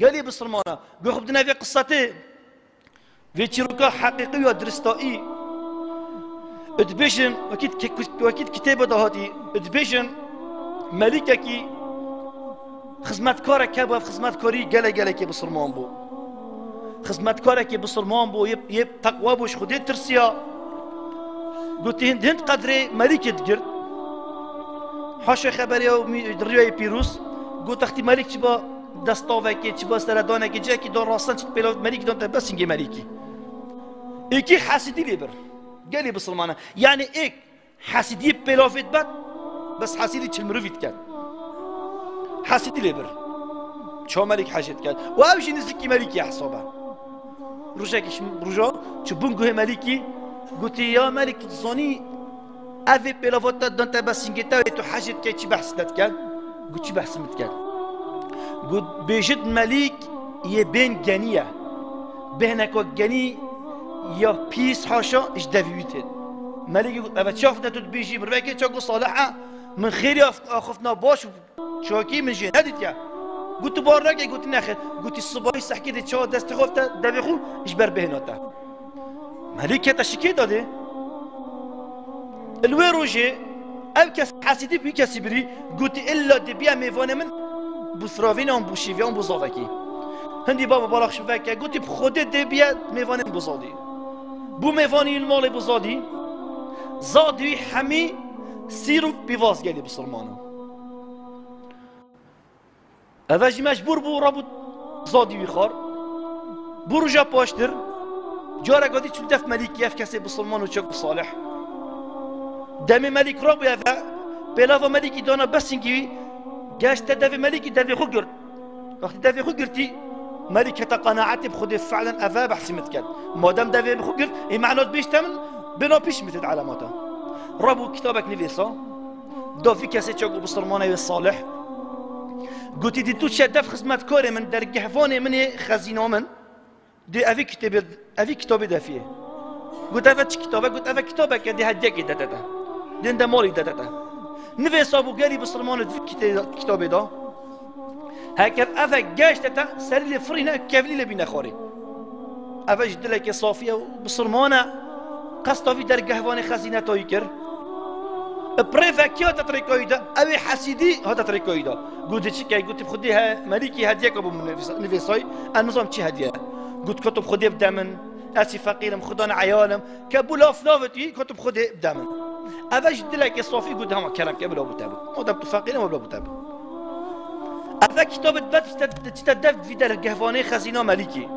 قال لي بسرمانه قال بدنا في قصتي في تشيروكا حقيقي ودرستائي ادبيشن وكيد كتابه دهاتي ادبيشن ملككي خدمتكارك كبا في خدمتكاري قال كي بسرمان بو خدمتكارك كي بسرمان بو يب تقوى بوش خدي ترسيا قلت هند قدري ملكي تقرد حاشا خبري رياي بيروس قلت اختي ملك تبا دستاوكي تبا سردانكي جاكي دون راسن تبلا ملك دون بس انجي ملكي ايكي حاسدي ليبر قال لي بسلمانه يعني ايك حاسدي بلافيت بات بس حاسدي تشمروفيت كان حاسدي ليبر شو ملك حاجت كان وامشي نزكي ملكي حسابه رجاكي رجا تشبونغو ملكي قلت يا ملك تظني افي بلافوت دون بس انجي تو حاجت كي تشي بحثت كان قلت شي بحث مت كان قلت بجد ملك يبين جنيه بهنك وجني يا بيس حاشا ايش دافيوتين ملك يقول ابى شافنا تبيجي برباكي تشوكو صالحه من خير اخفنا باش شوكي من جهه هديت يا قلت بارك قلت ناخذ قلت الصباح صحكي دي تشو دست خفته دافيخو اجبر بهنوتا ملك تشكي دادي الويروجي ام كاس حاسدي بي كاسبري قلت الا دي بيا ميفون من بوثرافينا بوشيفيان بوزافكي هندي بابا بالاخ شفاكا قلت بخودي دي بيا ميفون بوزادي بو ميفاني المال بزادي زادي حمي سيرو بيفاز قالي بسلمانه افاجي مجبور بو رابط زادي ويخار برجا باشتر جارا قادي تشوف دف ملك ياف كاسي بسلمان وشوك صالح دمي ملك رابو يافا بلافا ملكي دانا بس انكي قاشت دافي ملكي دافي خقر وقت دافي خقرتي ملكة قناعتي بخدي فعلا افا بحسي متكال ما دام دافي بخقر اي معنات بيش تمن بنا بيش متد علاماته رابو كتابك نفيسا دافي كاسي تشوكو بسلمانه الصالح قلت دي تو شدف خدمت كاري من در قهفاني مني خزينه من دي افي كتابي دافيه قلت افا كتابك قلت افا كتابك دي هديك داتا دي انت مالي داتا نفيسا ابو قالي بسلمانه كتابي دا هكذا افا جاشتتا سري فرينا كافلي لبينا خوري افا جدلك صافيه بسلمانه قصتا في در قهواني خزينه تويكر بريفا كيو تتريكويدا اوي حسيدي هذا تتريكويدا قلت شي قلت بخديها ملكي هديك ابو نفيساي النظام شي هديه قلت كتب خدي بدمن اسي فقيرم خدانا عيالم كابولا فلافتي كتب خدي بدمن افا جدلك صافي قلت هم كلام كامل ابو تابو ما دام فقير ما ابو تابو افا كتاب الدات تستدف في در قهواني خزينه ملكي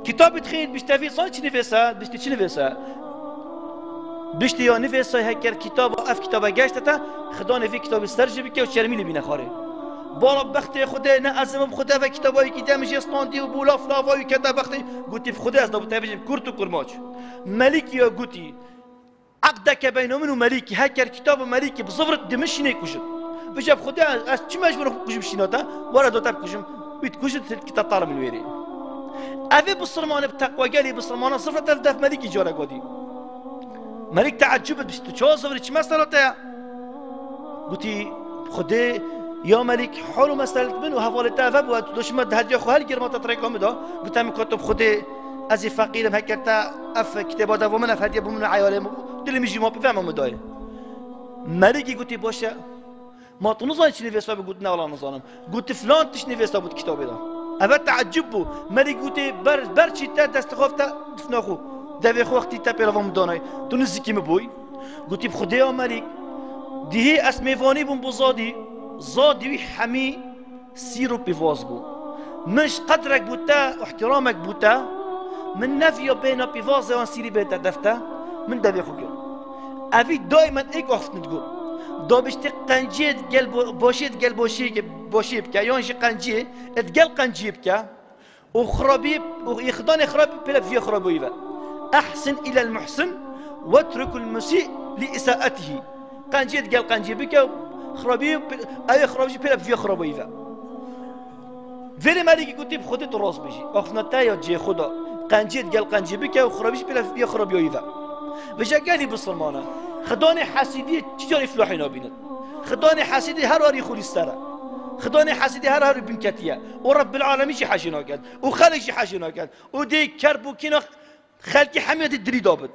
كتاب تخيل بيشتفي صوت نفيسا بيشتي نفيسا بيشتي يا نفيسا هكر كتاب اف كتابه جاشتتا خدانه في كتاب استرجي بك وشرمي بينا خاري بالا بختي خدي انا ازم بخدها في كتابه قدام جيستاندي وبولا فلافا وكذا بختي قلت في خدها ازدو تابجم كرت وكرماج ملكي يا قلتي عقدك بينه ومن ملكي هكر كتاب ملكي بصفر دمشني كوشت بجاب خدها از چی مجبور کجم شیناتا ورا دو تاب کجم بیت کجت کتاب طارم الویری افي بسرمانه بتقوى قالي بسرمانه صفر دف ملكي جورا قدي ملك تعجبت بس تشو صفر ايش مسألته قلتي خدي يا ملك حلو مسألة منو هفالته فب ودوش مد هدي خو هل جرمات تريكم ده قلت من كتب خدي ازي فقيرم هكذا اف كتابات ومن اف هدي بمن عيالهم دل ميجي ما بفهم مداي ملكي قلتي باشه ما تنظر ايش نفسه بقول نا ولا نظرم قلت فلان تش نفسه بود كتابي ده ابى تعجبه ملك قلت برشي تا دستخوفته دفناخو دافي خو وقتي تابي لافم دوناي تونسي مبوي قلت بخدي يا ملك دي هي اسمي فاني بمبوزادي زادي حمي سيرو بيفازبو مش قدرك بوتا واحترامك بوتا من نفي بين بيفازا وسيري بيتا دفتا من دافي خو افي دائما ايك وقت نتقول دو بشتي قنجيت قلب بوشيت قلب بوشي بكا يونجي قنجي تقل قنجي بكا وخربيب ويخدان خراب بلا في خرابيبا احسن الى المحسن واترك المسيء لاساءته قنجيت قل قنجي بكا خرابيب اي خرابي بلا في خرابيبا فيري مالكي كنت بخدت الراس بيجي اخنا تايا جي خدا قنجيت قل قنجي بكا وخرابيش بلا في خرابيبا فجا قالي بسلمانه خداني حسيدي تجاري فلوحي نابينت خداني حسيدي هر واري خوري سترا خداني حسدي هر بنكتيه ورب العالمين شي حاشي ناكد وخلق شي حاشي ناكد ودي كرب وكينا خلقي حميد الدري دابت